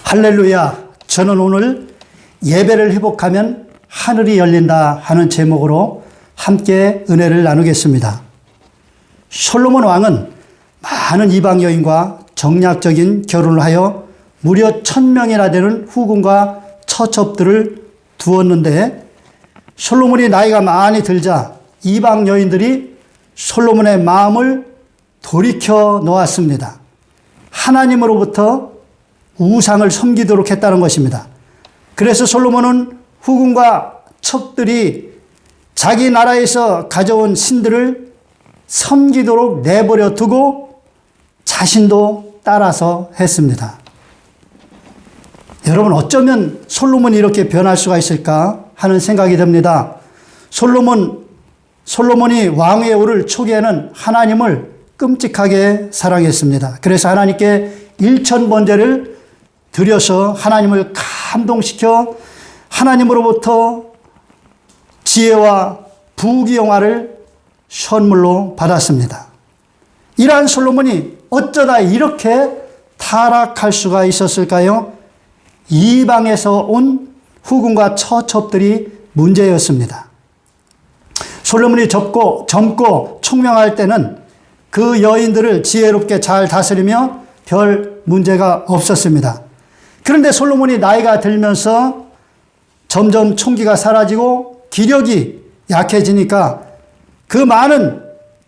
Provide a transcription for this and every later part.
할렐루야. 저는 오늘 예배를 회복하면 하늘이 열린다 하는 제목으로 함께 은혜를 나누겠습니다. 솔로몬 왕은 많은 이방 여인과 정략적인 결혼을 하여 무려 1000명이나 되는 후궁과 처첩들을 두었는데, 솔로몬이 나이가 많이 들자 이방 여인들이 솔로몬의 마음을 돌이켜 놓았습니다. 하나님으로부터 우상을 섬기도록 했다는 것입니다. 그래서 솔로몬은 후궁과 첩들이 자기 나라에서 가져온 신들을 섬기도록 내버려 두고 자신도 따라서 했습니다. 여러분, 어쩌면 솔로몬이 이렇게 변할 수가 있을까 하는 생각이 듭니다. 솔로몬이 왕위에 오를 초기에는 하나님을 끔찍하게 사랑했습니다. 그래서 하나님께 1000번제를 드려서 하나님을 감동시켜 하나님으로부터 지혜와 부귀영화를 선물로 받았습니다. 이러한 솔로몬이 어쩌다 이렇게 타락할 수가 있었을까요? 이방에서 온 후궁과 처첩들이 문제였습니다. 솔로몬이 젊고 총명할 때는 그 여인들을 지혜롭게 잘 다스리며 별 문제가 없었습니다. 그런데 솔로몬이 나이가 들면서 점점 총기가 사라지고 기력이 약해지니까 그 많은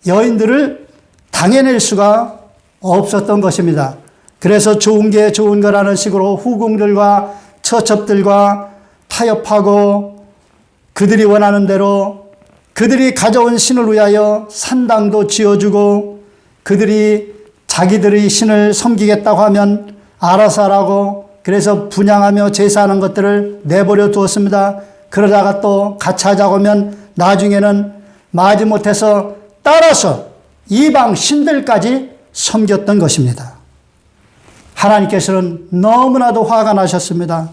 여인들을 당해낼 수가 없었던 것입니다. 그래서 좋은 게 좋은 거라는 식으로 후궁들과 처첩들과 타협하고 그들이 원하는 대로 그들이 가져온 신을 위하여 산당도 지어주고, 그들이 자기들의 신을 섬기겠다고 하면 알아서 하라고, 그래서 분양하며 제사하는 것들을 내버려 두었습니다. 그러다가 또 같이 하자고 하면 나중에는 마지못해서 따라서 이방 신들까지 섬겼던 것입니다. 하나님께서는 너무나도 화가 나셨습니다.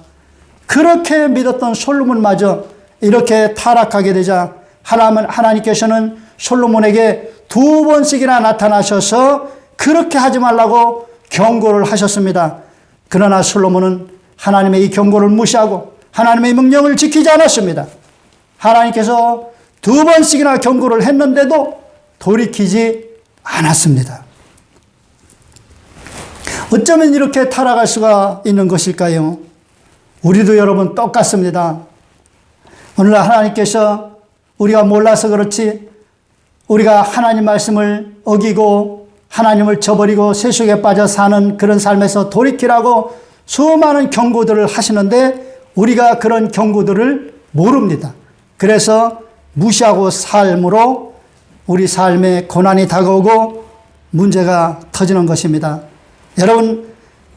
그렇게 믿었던 솔로몬마저 이렇게 타락하게 되자 하나님께서는 솔로몬에게 2번씩이나 나타나셔서 그렇게 하지 말라고 경고를 하셨습니다. 그러나 솔로몬은 하나님의 이 경고를 무시하고 하나님의 명령을 지키지 않았습니다. 하나님께서 2번씩이나 경고를 했는데도 돌이키지 않았습니다. 어쩌면 이렇게 타락할 수가 있는 것일까요? 우리도 여러분 똑같습니다. 오늘날 하나님께서 우리가 몰라서 그렇지, 우리가 하나님 말씀을 어기고 하나님을 저버리고 세속에 빠져 사는 그런 삶에서 돌이키라고 수많은 경고들을 하시는데 우리가 그런 경고들을 모릅니다. 그래서 무시하고 삶으로 우리 삶에 고난이 다가오고 문제가 터지는 것입니다. 여러분,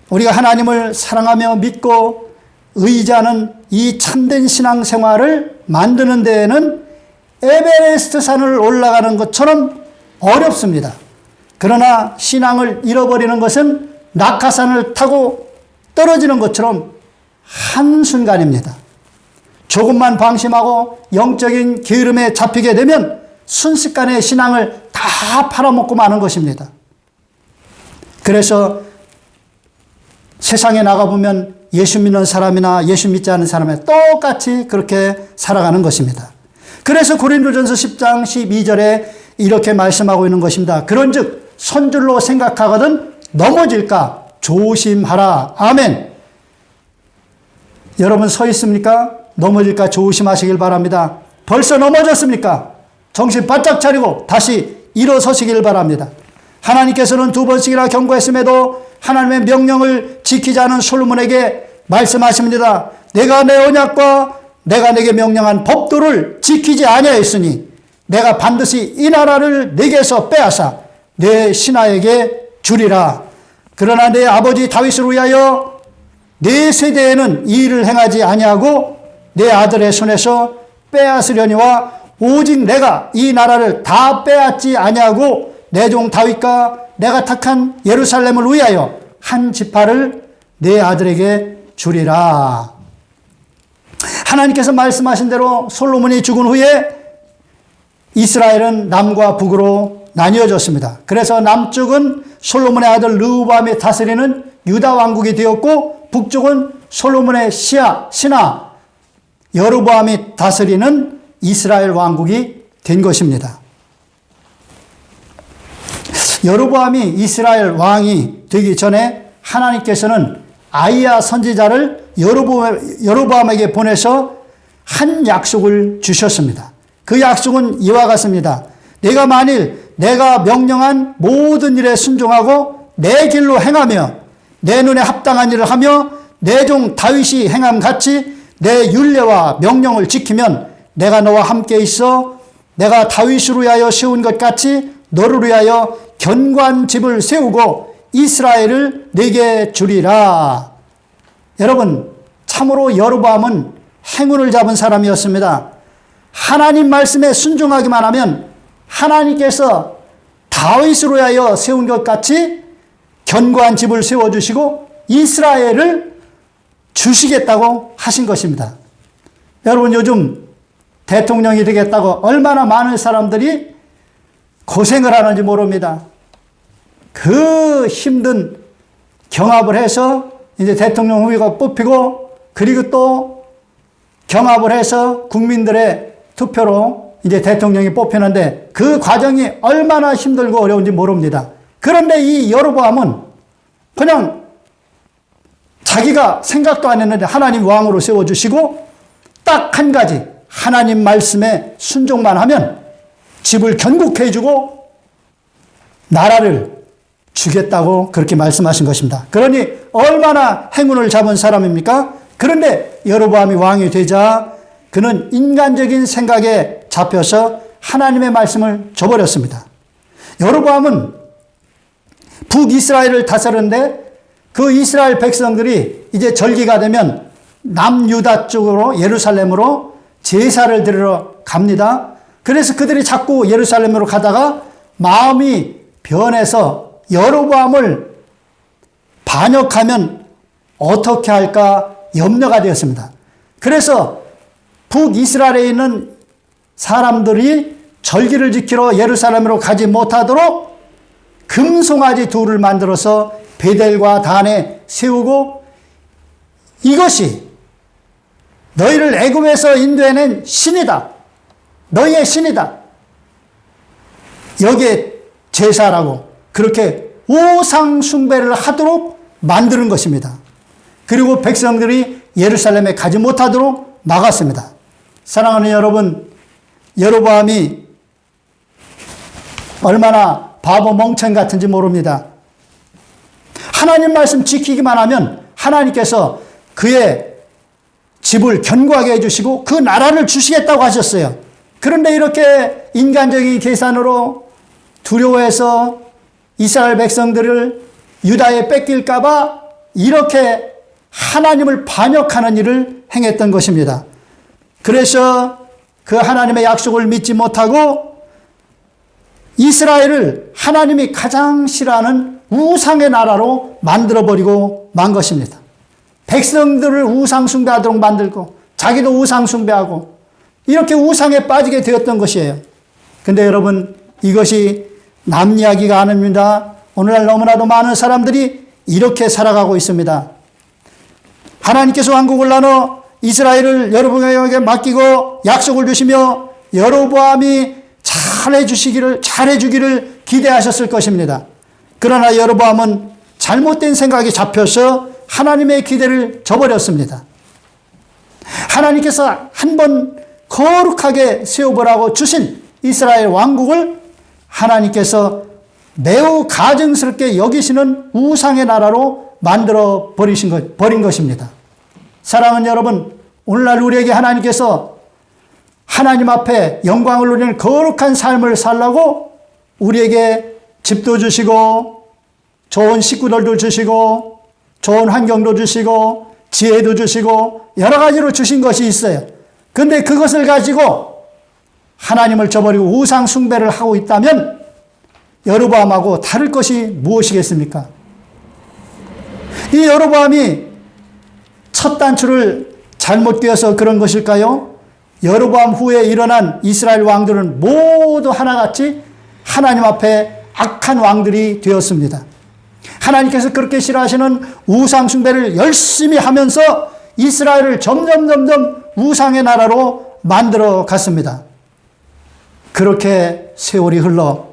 우리가 하나님을 사랑하며 믿고 의지하는 이 참된 신앙생활을 만드는 데에는 에베레스트 산을 올라가는 것처럼 어렵습니다. 그러나 신앙을 잃어버리는 것은 낙하산을 타고 떨어지는 것처럼 한순간입니다. 조금만 방심하고 영적인 게으름에 잡히게 되면 순식간에 신앙을 다 팔아먹고 마는 것입니다. 그래서 세상에 나가보면 예수 믿는 사람이나 예수 믿지 않는 사람이 똑같이 그렇게 살아가는 것입니다. 그래서 고린도전서 10장 12절에 이렇게 말씀하고 있는 것입니다. 그런즉 선줄로 생각하거든 넘어질까 조심하라. 아멘. 여러분 서 있습니까? 넘어질까 조심하시길 바랍니다. 벌써 넘어졌습니까? 정신 바짝 차리고 다시 일어서시길 바랍니다. 하나님께서는 2번씩이나 경고했음에도 하나님의 명령을 지키지 않은 솔로몬에게 말씀하십니다. 내가 내 언약과 내가 내게 명령한 법도를 지키지 아니하였으니 내가 반드시 이 나라를 내게서 빼앗아 내 신하에게 주리라. 그러나 내 아버지 다윗을 위하여 내 세대에는 이 일을 행하지 아니하고 내 아들의 손에서 빼앗으려니와 오직 내가 이 나라를 다 빼앗지 아니하고 내 종 다윗과 내가 택한 예루살렘을 위하여 한 지파를 내 아들에게 주리라. 하나님께서 말씀하신 대로 솔로몬이 죽은 후에 이스라엘은 남과 북으로 나뉘어졌습니다. 그래서 남쪽은 솔로몬의 아들 르호보암이 다스리는 유다 왕국이 되었고 북쪽은 솔로몬의 신하 여로보암이 다스리는 이스라엘 왕국이 된 것입니다. 여로보암이 이스라엘 왕이 되기 전에 하나님께서는 아이야 선지자를 여로보암에게 보내서 한 약속을 주셨습니다. 그 약속은 이와 같습니다. 내가 만일 내가 명령한 모든 일에 순종하고 내 길로 행하며 내 눈에 합당한 일을 하며 내 종 다윗이 행함 같이 내 율례와 명령을 지키면 내가 너와 함께 있어 내가 다윗을 위하여 세운 것 같이 너를 위하여 견고한 집을 세우고 이스라엘을 내게 주리라. 여러분, 참으로 여로보암은 행운을 잡은 사람이었습니다. 하나님 말씀에 순종하기만 하면 하나님께서 다윗을 위하여 세운 것 같이 견고한 집을 세워주시고 이스라엘을 주시겠다고 하신 것입니다. 여러분, 요즘 대통령이 되겠다고 얼마나 많은 사람들이 고생을 하는지 모릅니다. 그 힘든 경합을 해서 이제 대통령 후보가 뽑히고 그리고 또 경합을 해서 국민들의 투표로 이제 대통령이 뽑히는데 그 과정이 얼마나 힘들고 어려운지 모릅니다. 그런데 이 여로보암은 그냥 자기가 생각도 안 했는데 하나님 왕으로 세워주시고 딱 한 가지 하나님 말씀에 순종만 하면 집을 견고케 해주고 나라를 주겠다고 그렇게 말씀하신 것입니다. 그러니 얼마나 행운을 잡은 사람입니까? 그런데 여로보암이 왕이 되자 그는 인간적인 생각에 잡혀서 하나님의 말씀을 저버렸습니다. 여로보암은 북이스라엘을 다스렸는데 그 이스라엘 백성들이 이제 절기가 되면 남유다 쪽으로 예루살렘으로 제사를 드리러 갑니다. 그래서 그들이 자꾸 예루살렘으로 가다가 마음이 변해서 여로보암을 반역하면 어떻게 할까 염려가 되었습니다. 그래서 북이스라엘에 있는 사람들이 절기를 지키러 예루살렘으로 가지 못하도록 금송아지 둘을 만들어서 베델과 단에 세우고 이것이 너희를 애굽에서 인도해낸 신이다. 너희의 신이다. 여기에 제사라고 그렇게 우상 숭배를 하도록 만드는 것입니다. 그리고 백성들이 예루살렘에 가지 못하도록 막았습니다. 사랑하는 여러분, 여로보암이 얼마나 바보 멍청 같은지 모릅니다. 하나님 말씀 지키기만 하면 하나님께서 그의 집을 견고하게 해주시고 그 나라를 주시겠다고 하셨어요. 그런데 이렇게 인간적인 계산으로 두려워해서 이스라엘 백성들을 유다에 뺏길까봐 이렇게 하나님을 반역하는 일을 행했던 것입니다. 그래서 그 하나님의 약속을 믿지 못하고 이스라엘을 하나님이 가장 싫어하는 우상의 나라로 만들어버리고 만 것입니다. 백성들을 우상 숭배하도록 만들고 자기도 우상 숭배하고 이렇게 우상에 빠지게 되었던 것이에요. 근데 여러분, 이것이 남 이야기가 아닙니다. 오늘날 너무나도 많은 사람들이 이렇게 살아가고 있습니다. 하나님께서 왕국을 나눠 이스라엘을 여로보암에게 맡기고 약속을 주시며 여로보암이 잘해주기를 기대하셨을 것입니다. 그러나 여로보암은 잘못된 생각이 잡혀서 하나님의 기대를 저버렸습니다. 하나님께서 한번 거룩하게 세워보라고 주신 이스라엘 왕국을 하나님께서 매우 가증스럽게 여기시는 우상의 나라로 만들어 버린 것입니다. 사랑하는 여러분, 오늘날 우리에게 하나님께서 하나님 앞에 영광을 누리는 거룩한 삶을 살라고 우리에게 집도 주시고 좋은 식구들도 주시고 좋은 환경도 주시고 지혜도 주시고 여러 가지로 주신 것이 있어요. 그런데 그것을 가지고 하나님을 저버리고 우상 숭배를 하고 있다면 여로보암하고 다를 것이 무엇이겠습니까? 이 여로보암이 첫 단추를 잘못 꿰어서 그런 것일까요? 여로보암 후에 일어난 이스라엘 왕들은 모두 하나같이 하나님 앞에 악한 왕들이 되었습니다. 하나님께서 그렇게 싫어하시는 우상 숭배를 열심히 하면서 이스라엘을 점점 우상의 나라로 만들어 갔습니다. 그렇게 세월이 흘러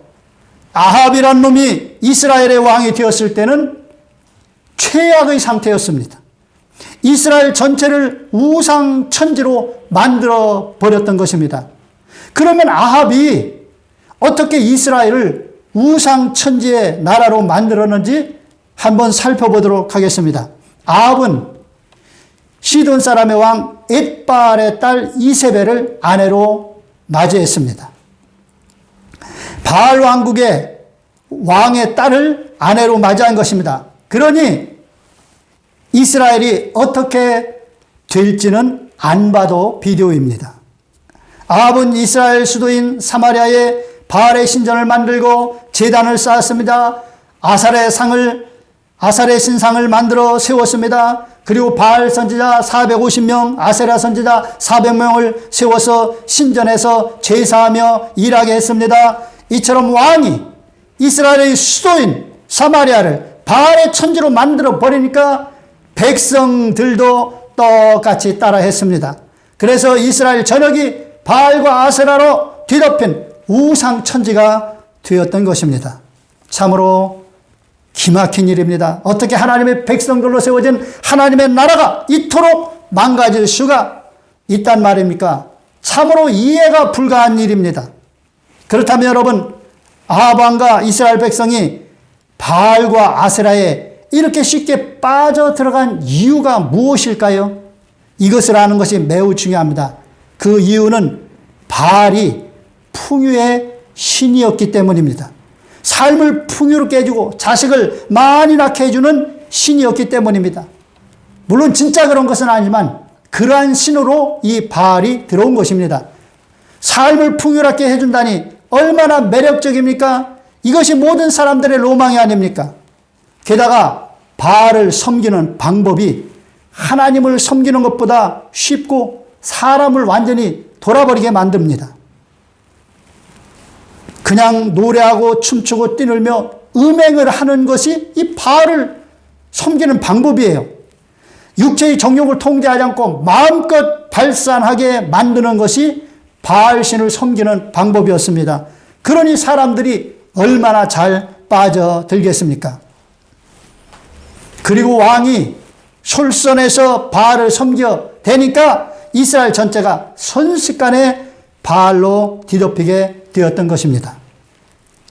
아합이란 놈이 이스라엘의 왕이 되었을 때는 최악의 상태였습니다. 이스라엘 전체를 우상 천지로 만들어 버렸던 것입니다. 그러면 아합이 어떻게 이스라엘을 우상 천지의 나라로 만들었는지 한번 살펴보도록 하겠습니다. 아합은 시돈 사람의 왕 엣바알의 딸 이세벨을 아내로 맞이했습니다. 바알 왕국의 왕의 딸을 아내로 맞이한 것입니다. 그러니 이스라엘이 어떻게 될지는 안 봐도 비디오입니다. 아합은 이스라엘 수도인 사마리아에 바알의 신전을 만들고 제단을 쌓았습니다. 아살의 신상을 만들어 세웠습니다. 그리고 바알 선지자 450명, 아세라 선지자 400명을 세워서 신전에서 제사하며 일하게 했습니다. 이처럼 왕이 이스라엘의 수도인 사마리아를 바알의 천지로 만들어 버리니까 백성들도 똑같이 따라 했습니다. 그래서 이스라엘 전역이 바알과 아세라로 뒤덮인 우상 천지가 되었던 것입니다. 참으로 기막힌 일입니다. 어떻게 하나님의 백성들로 세워진 하나님의 나라가 이토록 망가질 수가 있단 말입니까? 참으로 이해가 불가한 일입니다. 그렇다면 여러분, 아합 왕과 이스라엘 백성이 바알과 아세라에 이렇게 쉽게 빠져 들어간 이유가 무엇일까요? 이것을 아는 것이 매우 중요합니다. 그 이유는 바알이 풍요의 신이었기 때문입니다. 삶을 풍요롭게 해주고 자식을 많이 낳게 해주는 신이었기 때문입니다. 물론 진짜 그런 것은 아니지만 그러한 신으로 이 바알이 들어온 것입니다. 삶을 풍요롭게 해준다니 얼마나 매력적입니까? 이것이 모든 사람들의 로망이 아닙니까? 게다가 바알을 섬기는 방법이 하나님을 섬기는 것보다 쉽고 사람을 완전히 돌아버리게 만듭니다. 그냥 노래하고 춤추고 뛰놀며 음행을 하는 것이 이 바알을 섬기는 방법이에요. 육체의 정욕을 통제하지 않고 마음껏 발산하게 만드는 것이 바알신을 섬기는 방법이었습니다. 그러니 사람들이 얼마나 잘 빠져들겠습니까? 그리고 왕이 솔선해서 바알을 섬겨 대니까 이스라엘 전체가 순식간에 바알로 뒤덮이게 되었던 것입니다.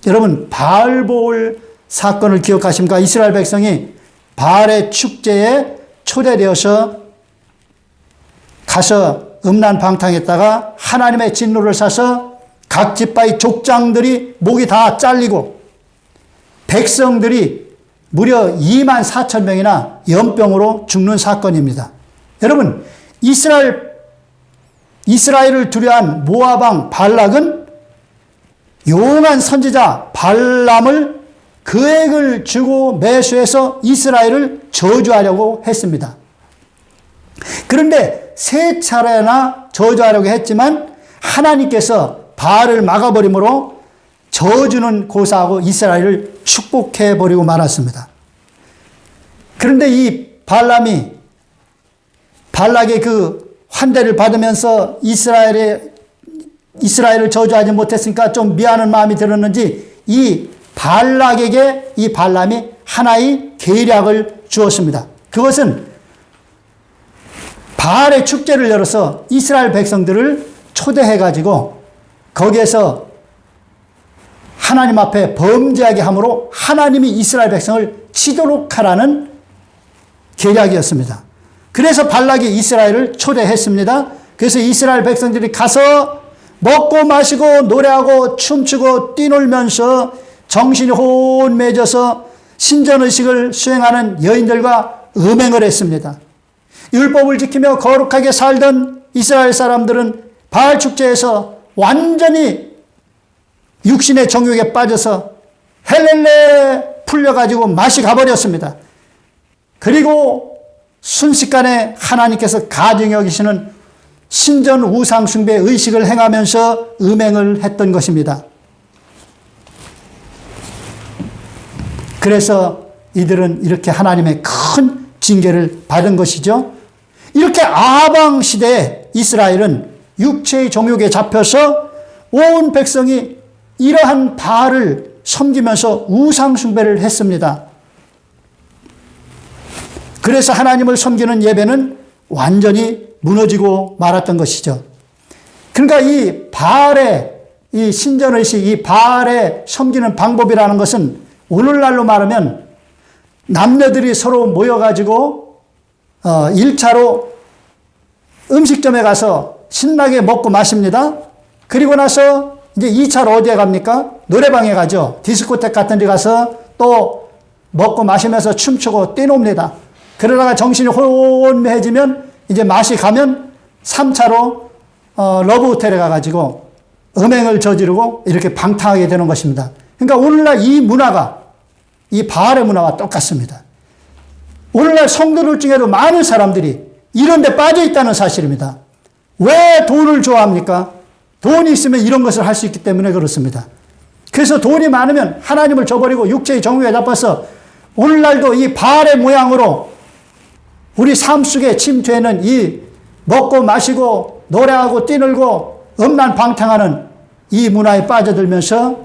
여러분, 바알보울 사건을 기억하십니까? 이스라엘 백성이 바알의 축제에 초대되어서 가서 음란방탕했다가 하나님의 진노를 사서 각 지파의 족장들이 목이 다 잘리고 백성들이 무려 2만 4천 명이나 연병으로 죽는 사건입니다. 여러분, 이스라엘을 두려워한 모압왕 발락은 용한 선지자 발람을 계획을 주고 매수해서 이스라엘을 저주하려고 했습니다. 그런데 세 차례나 저주하려고 했지만 하나님께서 바알을 막아버림으로 저주는 고사하고 이스라엘을 축복해버리고 말았습니다. 그런데 이 발람이 발락의 그 환대를 받으면서 이스라엘을 저주하지 못했으니까 좀 미안한 마음이 들었는지 이 발락에게 이 발람이 하나의 계략을 주었습니다. 그것은 바알의 축제를 열어서 이스라엘 백성들을 초대해가지고 거기에서 하나님 앞에 범죄하게 함으로 하나님이 이스라엘 백성을 치도록 하라는 계략이었습니다. 그래서 발락이 이스라엘을 초대했습니다. 그래서 이스라엘 백성들이 가서 먹고 마시고 노래하고 춤추고 뛰놀면서 정신이 혼미해져서 신전의식을 수행하는 여인들과 음행을 했습니다. 율법을 지키며 거룩하게 살던 이스라엘 사람들은 바알 축제에서 완전히 육신의 정욕에 빠져서 헬렐레 풀려가지고 맛이 가버렸습니다. 그리고 순식간에 하나님께서 가증히 여기시는 신전 우상 숭배 의식을 행하면서 음행을 했던 것입니다. 그래서 이들은 이렇게 하나님의 큰 징계를 받은 것이죠. 이렇게 아방 시대에 이스라엘은 육체의 정욕에 잡혀서 온 백성이 이러한 바알을 섬기면서 우상 숭배를 했습니다. 그래서 하나님을 섬기는 예배는 완전히 무너지고 말았던 것이죠. 그러니까 이 바알의 이 신전의식, 이 바알의 섬기는 방법이라는 것은 오늘날로 말하면 남녀들이 서로 모여가지고 1차로 음식점에 가서 신나게 먹고 마십니다. 그리고 나서 이제 2차로 어디에 갑니까? 노래방에 가죠. 디스코텍 같은 데 가서 또 먹고 마시면서 춤추고 뛰놉니다. 그러다가 정신이 혼미해지면 이제 맛이 가면 3차로 러브호텔에 가가지고 음행을 저지르고 이렇게 방탕하게 되는 것입니다. 그러니까 오늘날 이 문화가 이 바알의 문화와 똑같습니다. 오늘날 성도들 중에도 많은 사람들이 이런 데 빠져 있다는 사실입니다. 왜 돈을 좋아합니까? 돈이 있으면 이런 것을 할 수 있기 때문에 그렇습니다. 그래서 돈이 많으면 하나님을 저버리고 육체의 정욕에 잡아서 오늘날도 이 바알의 모양으로 우리 삶 속에 침투해는 이 먹고 마시고 노래하고 뛰놀고 음란방탕하는 이 문화에 빠져들면서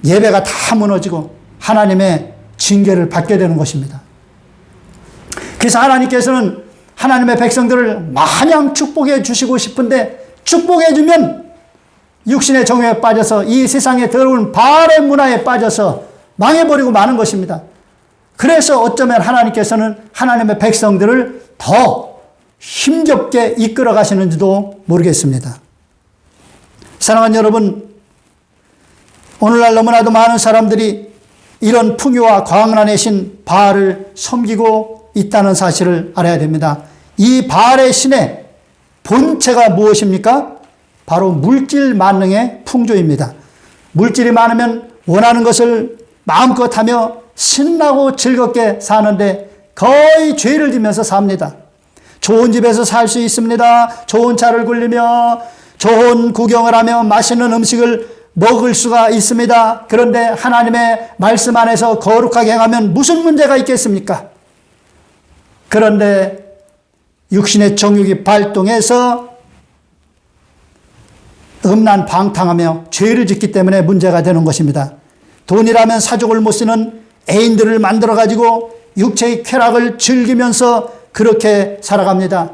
예배가 다 무너지고 하나님의 징계를 받게 되는 것입니다. 그래서 하나님께서는 하나님의 백성들을 마냥 축복해 주시고 싶은데 축복해 주면 육신의 정욕에 빠져서 이 세상에 더러운 바알의 문화에 빠져서 망해버리고 마는 것입니다. 그래서 어쩌면 하나님께서는 하나님의 백성들을 더 힘겹게 이끌어 가시는지도 모르겠습니다. 사랑하는 여러분, 오늘날 너무나도 많은 사람들이 이런 풍요와 광란의 신 바알을 섬기고 있다는 사실을 알아야 됩니다. 이 바알의 신의 본체가 무엇입니까? 바로 물질 만능의 풍조입니다. 물질이 많으면 원하는 것을 마음껏 하며 신나고 즐겁게 사는데 거의 죄를 지면서 삽니다. 좋은 집에서 살 수 있습니다. 좋은 차를 굴리며 좋은 구경을 하며 맛있는 음식을 먹을 수가 있습니다. 그런데 하나님의 말씀 안에서 거룩하게 행하면 무슨 문제가 있겠습니까? 그런데 육신의 정욕이 발동해서 음란방탕하며 죄를 짓기 때문에 문제가 되는 것입니다. 돈이라면 사족을 못 쓰는 애인들을 만들어가지고 육체의 쾌락을 즐기면서 그렇게 살아갑니다.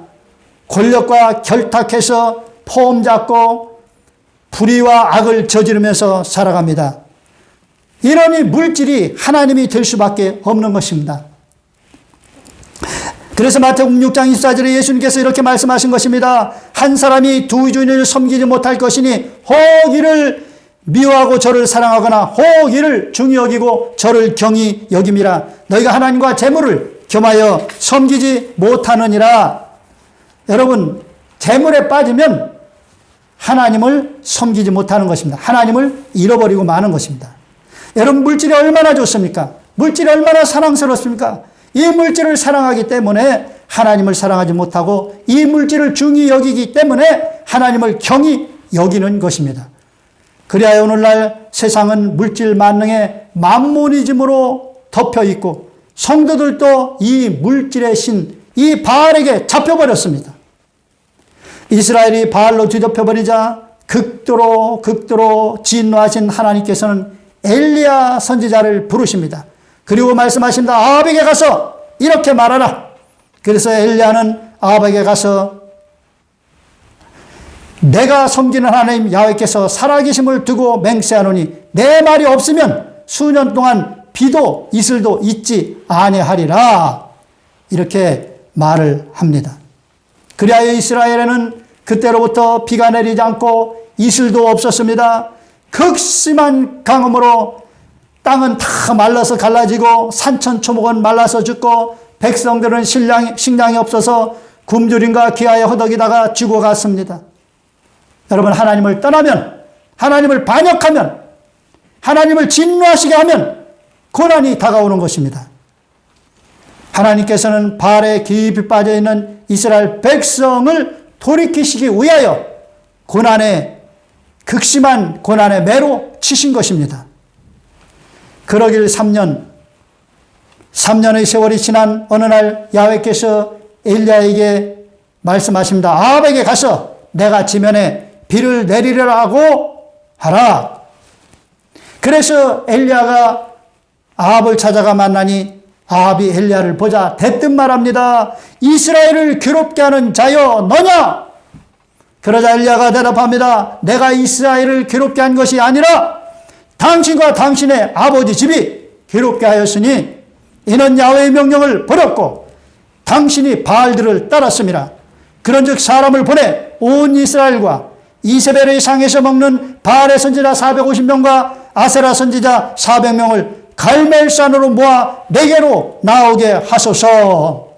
권력과 결탁해서 폼 잡고 불의와 악을 저지르면서 살아갑니다. 이러니 물질이 하나님이 될 수밖에 없는 것입니다. 그래서 마태복음 6장 24절에 예수님께서 이렇게 말씀하신 것입니다. 한 사람이 두 주인을 섬기지 못할 것이니 혹 이를 미워하고 저를 사랑하거나 혹 이를 중히 여기고 저를 경히 여김이라. 너희가 하나님과 재물을 겸하여 섬기지 못하느니라. 여러분, 재물에 빠지면 하나님을 섬기지 못하는 것입니다. 하나님을 잃어버리고 마는 것입니다. 여러분, 물질이 얼마나 좋습니까? 물질이 얼마나 사랑스럽습니까? 이 물질을 사랑하기 때문에 하나님을 사랑하지 못하고 이 물질을 중히 여기기 때문에 하나님을 경히 여기는 것입니다. 그리하여 오늘날 세상은 물질 만능의 만모니즘으로 덮여 있고 성도들도 이 물질의 신, 이 바알에게 잡혀버렸습니다. 이스라엘이 바알로 뒤덮여버리자 극도로 진노하신 하나님께서는 엘리야 선지자를 부르십니다. 그리고 말씀하십니다. 아합에게 가서 이렇게 말하라. 그래서 엘리야는 아합에게 가서 내가 섬기는 하나님 야훼께서 살아계심을 두고 맹세하노니 내 말이 없으면 수년 동안 비도 이슬도 있지 아니하리라. 이렇게 말을 합니다. 그리하여 이스라엘에는 그때로부터 비가 내리지 않고 이슬도 없었습니다. 극심한 강음으로 땅은 다 말라서 갈라지고 산천초목은 말라서 죽고 백성들은 식량이 없어서 굶주림과 기아에 허덕이다가 죽어갔습니다. 여러분, 하나님을 떠나면, 하나님을 반역하면, 하나님을 진노하시게 하면 고난이 다가오는 것입니다. 하나님께서는 바알에 깊이 빠져있는 이스라엘 백성을 돌이키시기 위하여 극심한 고난의 매로 치신 것입니다. 그러길 3년 3년의 세월이 지난 어느 날 야훼께서 엘리야에게 말씀하십니다. 아합에게 가서 내가 지면에 비를 내리려고 하라. 그래서 엘리야가 아합을 찾아가 만나니 아합이 엘리야를 보자 대뜸 말합니다. 이스라엘을 괴롭게 하는 자여 너냐? 그러자 엘리야가 대답합니다. 내가 이스라엘을 괴롭게 한 것이 아니라 당신과 당신의 아버지 집이 괴롭게 하였으니 이는 야훼의 명령을 버렸고 당신이 바알들을 따랐습니다. 그런즉 사람을 보내 온 이스라엘과 이세벨의 상에서 먹는 바알의 선지자 450명과 아세라 선지자 400명을 갈멜산으로 모아 내게로 나오게 하소서.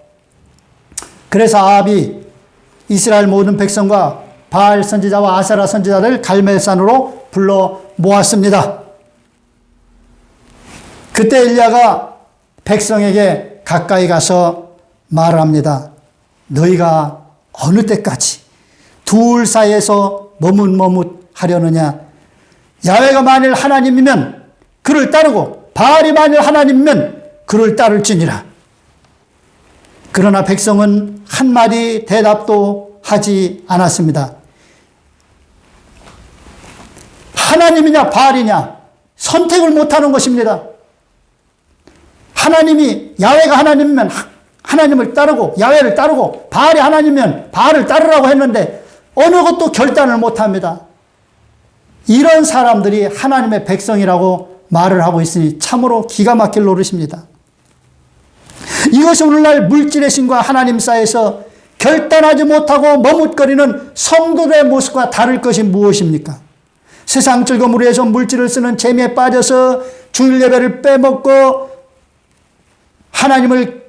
그래서 아합이 이스라엘 모든 백성과 바알 선지자와 아세라 선지자를 갈멜산으로 불러 모았습니다. 그때 엘리야가 백성에게 가까이 가서 말을 합니다. 너희가 어느 때까지 둘 사이에서 머뭇머뭇하려느냐? 야훼가 만일 하나님이면 그를 따르고 바알이 만일 하나님이면 그를 따를지니라. 그러나 백성은 한마디 대답도 하지 않았습니다. 하나님이냐 바알이냐 선택을 못하는 것입니다. 하나님이 야훼가 하나님이면 하나님을 따르고 야훼를 따르고 바알이 하나님이면 바알을 따르라고 했는데 어느 것도 결단을 못합니다. 이런 사람들이 하나님의 백성이라고 말을 하고 있으니 참으로 기가 막힐 노릇입니다. 이것이 오늘날 물질의 신과 하나님 사이에서 결단하지 못하고 머뭇거리는 성도들의 모습과 다를 것이 무엇입니까? 세상 즐거움을 위해서 물질을 쓰는 재미에 빠져서 주일 예배를 빼먹고 하나님을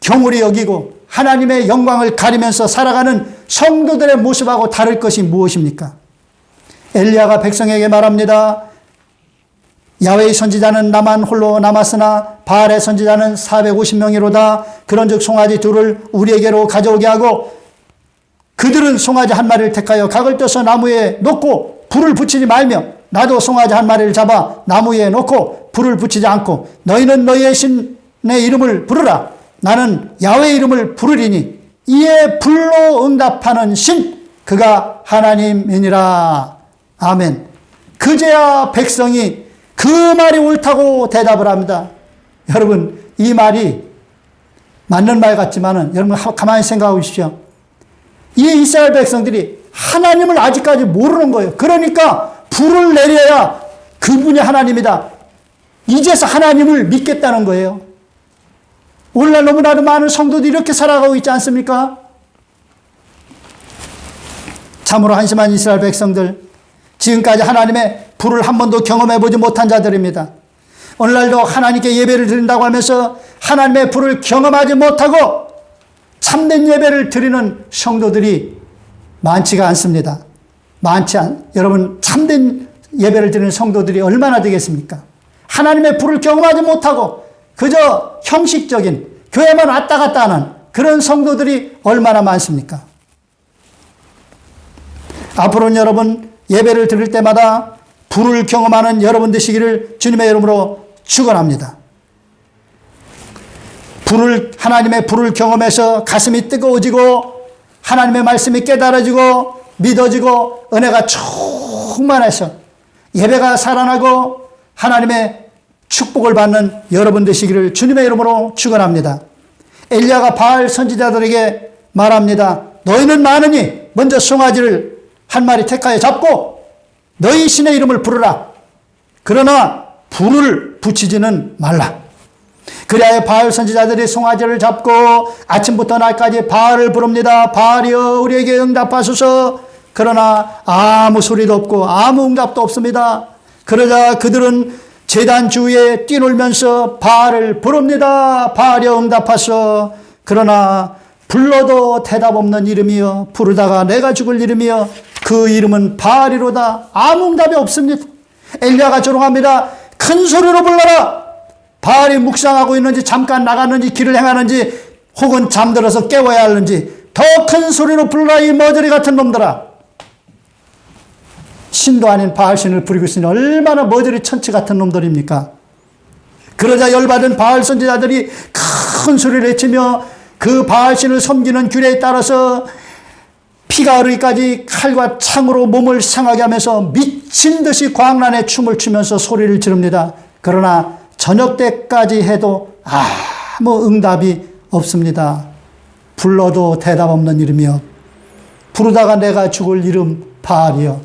경홀히 여기고 하나님의 영광을 가리면서 살아가는 성도들의 모습하고 다를 것이 무엇입니까? 엘리야가 백성에게 말합니다. 야훼의 선지자는 나만 홀로 남았으나 바알의 선지자는 450명이로다. 그런즉 송아지 둘을 우리에게로 가져오게 하고 그들은 송아지 한 마리를 택하여 각을 떠서 나무에 놓고 불을 붙이지 말며 나도 송아지 한 마리를 잡아 나무 위에 놓고 불을 붙이지 않고 너희는 너희의 신의 이름을 부르라. 나는 야훼의 이름을 부르리니 이에 불로 응답하는 신 그가 하나님이니라. 아멘. 그제야 백성이 그 말이 옳다고 대답을 합니다. 여러분 이 말이 맞는 말 같지만은 여러분 가만히 생각해 보십시오. 이 이스라엘 백성들이 하나님을 아직까지 모르는 거예요. 그러니까 불을 내려야 그분이 하나님이다. 이제서 하나님을 믿겠다는 거예요. 오늘날 너무나도 많은 성도들이 이렇게 살아가고 있지 않습니까? 참으로 한심한 이스라엘 백성들, 지금까지 하나님의 불을 한 번도 경험해보지 못한 자들입니다. 오늘날도 하나님께 예배를 드린다고 하면서 하나님의 불을 경험하지 못하고 참된 예배를 드리는 성도들이 많지가 않습니다. 여러분 참된 예배를 드리는 성도들이 얼마나 되겠습니까? 하나님의 불을 경험하지 못하고 그저 형식적인 교회만 왔다 갔다 하는 그런 성도들이 얼마나 많습니까? 앞으로는 여러분 예배를 드릴 때마다 불을 경험하는 여러분 되시기를 주님의 이름으로 축원합니다. 하나님의 불을 경험해서 가슴이 뜨거워지고 하나님의 말씀이 깨달아지고 믿어지고 은혜가 충만해서 예배가 살아나고 하나님의 축복을 받는 여러분 되시기를 주님의 이름으로 축원합니다. 엘리야가 바알 선지자들에게 말합니다. 너희는 많으니 먼저 송아지를 한 마리 택하여 잡고 너희 신의 이름을 부르라. 그러나 불을 붙이지는 말라. 그리하여 바알 선지자들이 송아지를 잡고 아침부터 날까지 바알을 부릅니다. 바알이여 우리에게 응답하소서. 그러나 아무 소리도 없고 아무 응답도 없습니다. 그러자 그들은 제단 주위에 뛰놀면서 바알을 부릅니다. 바알이여 응답하소서. 그러나 불러도 대답 없는 이름이여 부르다가 내가 죽을 이름이여 그 이름은 바알이로다. 아무 응답이 없습니다. 엘리야가 조롱합니다. 큰 소리로 불러라. 바알이 묵상하고 있는지 잠깐 나갔는지 길을 행하는지 혹은 잠들어서 깨워야 하는지 더 큰 소리로 불러라 이 머저리 같은 놈들아. 신도 아닌 바알신을 부리고 있으니 얼마나 머저리 천치 같은 놈들입니까? 그러자 열받은 바알 선지자들이 큰 소리를 외치며 그 바알신을 섬기는 규례에 따라서 피가 흐르기까지 칼과 창으로 몸을 상하게 하면서 미친 듯이 광란에 춤을 추면서 소리를 지릅니다. 그러나 저녁 때까지 해도 아무 응답이 없습니다. 불러도 대답 없는 이름이여, 부르다가 내가 죽을 이름 바알이여.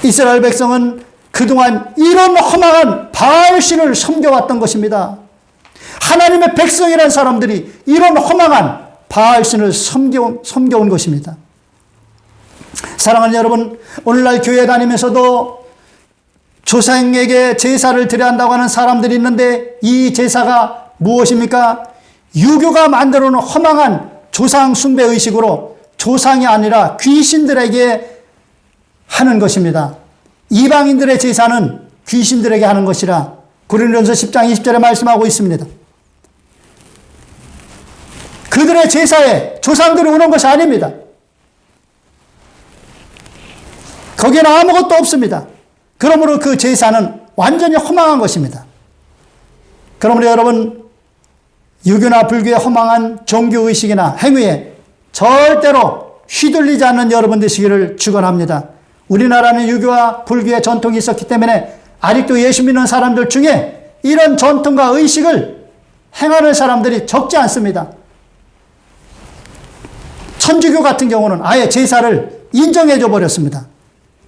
이스라엘 백성은 그동안 이런 허망한 바알신을 섬겨왔던 것입니다. 하나님의 백성이라는 사람들이 이런 허망한 바알신을 섬겨온 것입니다. 사랑하는 여러분, 오늘날 교회 다니면서도 조상에게 제사를 드려야 한다고 하는 사람들이 있는데, 이 제사가 무엇입니까? 유교가 만들어 놓은 허망한 조상 숭배 의식으로 조상이 아니라 귀신들에게 하는 것입니다. 이방인들의 제사는 귀신들에게 하는 것이라 고린도전서 10장 20절에 말씀하고 있습니다. 그들의 제사에 조상들이 오는 것이 아닙니다. 거기에는 아무것도 없습니다. 그러므로 그 제사는 완전히 허망한 것입니다. 그러므로 여러분, 유교나 불교의 허망한 종교의식이나 행위에 절대로 휘둘리지 않는 여러분 되시기를 축원합니다. 우리나라는 유교와 불교의 전통이 있었기 때문에 아직도 예수 믿는 사람들 중에 이런 전통과 의식을 행하는 사람들이 적지 않습니다. 천주교 같은 경우는 아예 제사를 인정해줘 버렸습니다.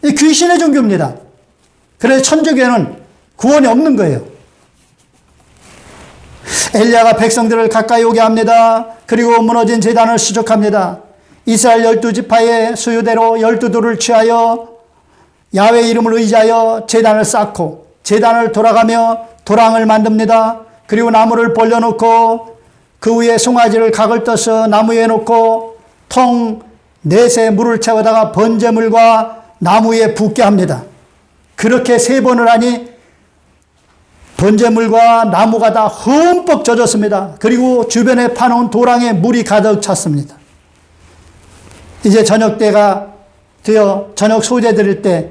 이 귀신의 종교입니다. 그래서 천주교는 구원이 없는 거예요. 엘리야가 백성들을 가까이 오게 합니다. 그리고 무너진 제단을 수족합니다. 이스라엘 12지파의 수요대로 12돌을 취하여 야훼 이름을 의지하여 제단을 쌓고 제단을 돌아가며 도랑을 만듭니다. 그리고 나무를 벌려놓고 그 위에 송아지를 각을 떠서 나무 위에 놓고 통 넷에 물을 채워다가 번제물과 나무 위에 붓게 합니다. 그렇게 3번을 하니 번제물과 나무가 다 흠뻑 젖었습니다. 그리고 주변에 파놓은 도랑에 물이 가득 찼습니다. 이제 저녁 때가 되어 저녁 소재 드릴 때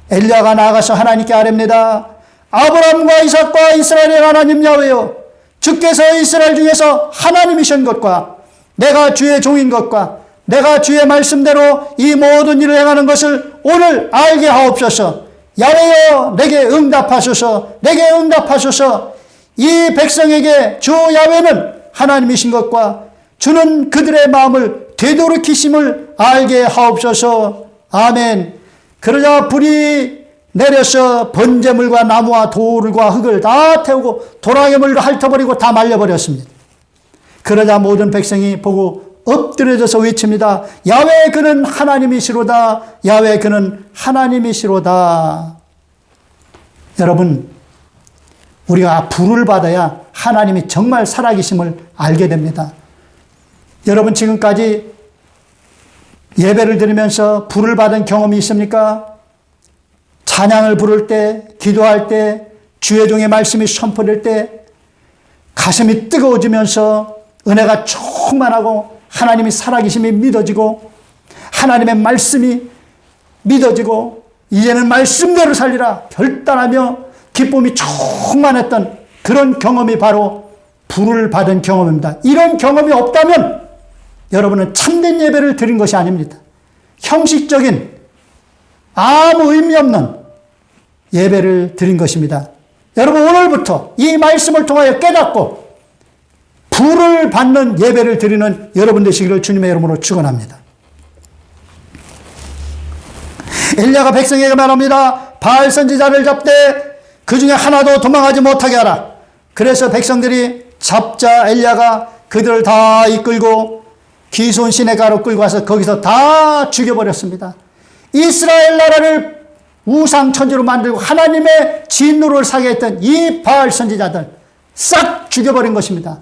엘리야가 나가서 하나님께 아뢰입니다. 아브라함과 이삭과 이스라엘의 하나님 야훼여, 주께서 이스라엘 중에서 하나님이신 것과 내가 주의 종인 것과 내가 주의 말씀대로 이 모든 일을 행하는 것을 오늘 알게 하옵소서. 야훼여, 내게 응답하소서. 내게 응답하소서. 이 백성에게 주 야훼는 하나님이신 것과 주는 그들의 마음을 되돌이키심을 알게 하옵소서. 아멘. 그러자 불이 내려서 번제물과 나무와 돌과 흙을 다 태우고 도랑의 물로 핥아버리고 다 말려버렸습니다. 그러자 모든 백성이 보고 엎드려져서 외칩니다. 야훼 그는 하나님이시로다. 야훼 그는 하나님이시로다. 여러분, 우리가 불을 받아야 하나님이 정말 살아계심을 알게 됩니다. 여러분, 지금까지 예배를 드리면서 불을 받은 경험이 있습니까? 찬양을 부를 때, 기도할 때, 주의 종의 말씀이 선포될 때 가슴이 뜨거워지면서 은혜가 충만하고 하나님이 살아계심이 믿어지고 하나님의 말씀이 믿어지고 이제는 말씀대로 살리라 결단하며 기쁨이 충만했던 그런 경험이 바로 불을 받은 경험입니다. 이런 경험이 없다면 여러분은 참된 예배를 드린 것이 아닙니다. 형식적인 아무 의미 없는 예배를 드린 것입니다. 여러분, 오늘부터 이 말씀을 통하여 깨닫고 불을 받는 예배를 드리는 여러분 되시기를 주님의 이름으로 축원합니다. 엘리야가 백성에게 말합니다. 바알 선지자를 잡되 그 중에 하나도 도망하지 못하게 하라. 그래서 백성들이 잡자 엘리야가 그들을 다 이끌고 기손 시내가로 끌고 와서 거기서 다 죽여버렸습니다. 이스라엘 나라를 우상 천지로 만들고 하나님의 진노를 사게 했던 이 바알 선지자들 싹 죽여버린 것입니다.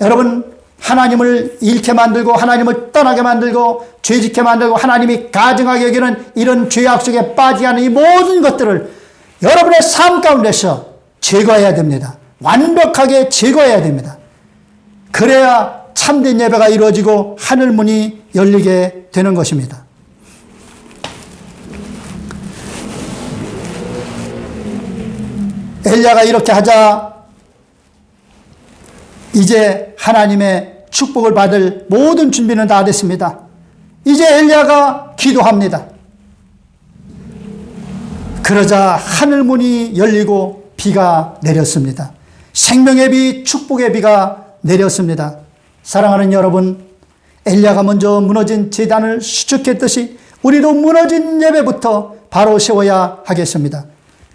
여러분, 하나님을 잃게 만들고 하나님을 떠나게 만들고 죄짓게 만들고 하나님이 가증하게 여기는 이런 죄악 속에 빠지게 하는 이 모든 것들을 여러분의 삶 가운데서 제거해야 됩니다. 완벽하게 제거해야 됩니다. 그래야 참된 예배가 이루어지고 하늘문이 열리게 되는 것입니다. 엘리야가 이렇게 하자 이제 하나님의 축복을 받을 모든 준비는 다 됐습니다. 이제 엘리야가 기도합니다. 그러자 하늘문이 열리고 비가 내렸습니다. 생명의 비, 축복의 비가 내렸습니다. 사랑하는 여러분, 엘리야가 먼저 무너진 제단을 수축했듯이 우리도 무너진 예배부터 바로 세워야 하겠습니다.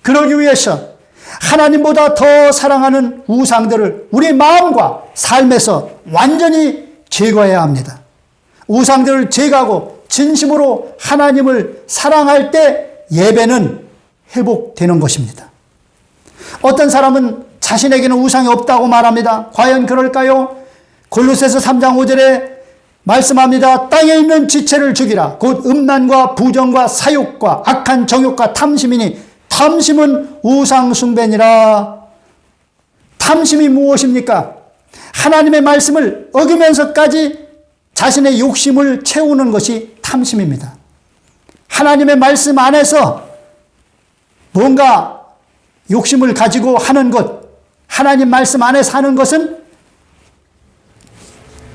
그러기 위해서 하나님보다 더 사랑하는 우상들을 우리 마음과 삶에서 완전히 제거해야 합니다. 우상들을 제거하고 진심으로 하나님을 사랑할 때 예배는 회복되는 것입니다. 어떤 사람은 자신에게는 우상이 없다고 말합니다. 과연 그럴까요? 골로새서 3장 5절에 말씀합니다. 땅에 있는 지체를 죽이라. 곧 음란과 부정과 사욕과 악한 정욕과 탐심이니 탐심은 우상 숭배니라. 탐심이 무엇입니까? 하나님의 말씀을 어기면서까지 자신의 욕심을 채우는 것이 탐심입니다. 하나님의 말씀 안에서 뭔가 욕심을 가지고 하는 것, 하나님 말씀 안에서 하는 것은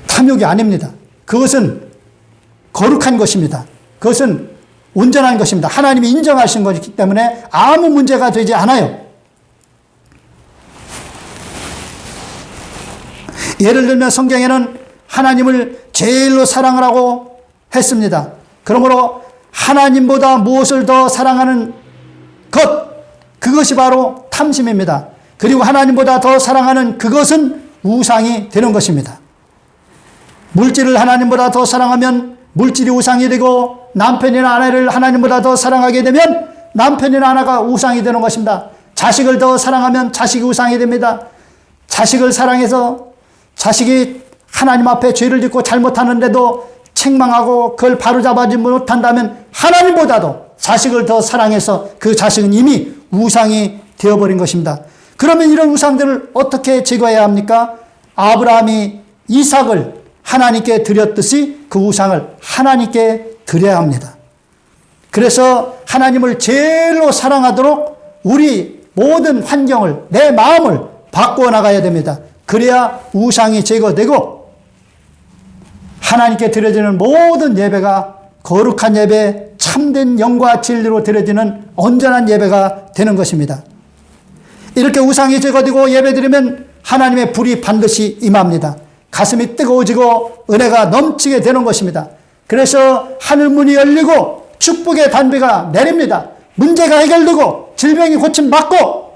탐욕이 아닙니다. 그것은 거룩한 것입니다. 그것은 온전한 것입니다. 하나님이 인정하신 것이기 때문에 아무 문제가 되지 않아요. 예를 들면 성경에는 하나님을 제일로 사랑하라고 했습니다. 그러므로 하나님보다 무엇을 더 사랑하는 것, 그것이 바로 탐심입니다. 그리고 하나님보다 더 사랑하는 그것은 우상이 되는 것입니다. 물질을 하나님보다 더 사랑하면 물질이 우상이 되고, 남편이나 아내를 하나님보다 더 사랑하게 되면 남편이나 아내가 우상이 되는 것입니다. 자식을 더 사랑하면 자식이 우상이 됩니다. 자식을 사랑해서 자식이 하나님 앞에 죄를 짓고 잘못하는데도 책망하고 그걸 바로잡아지 못한다면 하나님보다도 자식을 더 사랑해서 그 자식은 이미 우상이 되어버린 것입니다. 그러면 이런 우상들을 어떻게 제거해야 합니까? 아브라함이 이삭을 하나님께 드렸듯이 그 우상을 하나님께 드려야 합니다. 그래서 하나님을 제일로 사랑하도록 우리 모든 환경을, 내 마음을 바꾸어 나가야 됩니다. 그래야 우상이 제거되고 하나님께 드려지는 모든 예배가 거룩한 예배, 참된 영과 진리로 드려지는 온전한 예배가 되는 것입니다. 이렇게 우상이 제거되고 예배드리면 하나님의 불이 반드시 임합니다. 가슴이 뜨거워지고 은혜가 넘치게 되는 것입니다. 그래서 하늘문이 열리고 축복의 단비가 내립니다. 문제가 해결되고 질병이 고침받고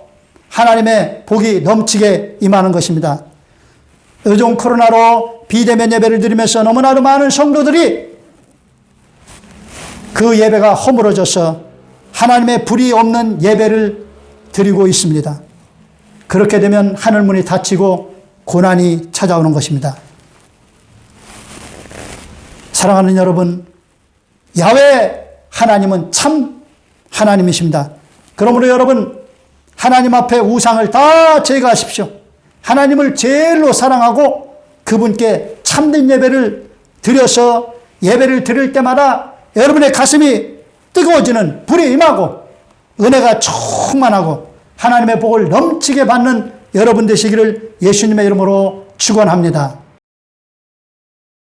하나님의 복이 넘치게 임하는 것입니다. 요즘 코로나로 비대면 예배를 드리면서 너무나도 많은 성도들이 그 예배가 허물어져서 하나님의 불이 없는 예배를 드리고 있습니다. 그렇게 되면 하늘문이 닫히고 고난이 찾아오는 것입니다. 사랑하는 여러분, 야훼 하나님은 참 하나님이십니다. 그러므로 여러분, 하나님 앞에 우상을 다 제거하십시오. 하나님을 제일로 사랑하고 그분께 참된 예배를 드려서 예배를 드릴 때마다 여러분의 가슴이 뜨거워지는 불이 임하고 은혜가 충만하고 하나님의 복을 넘치게 받는 여러분 되시기를 예수님의 이름으로 축원합니다.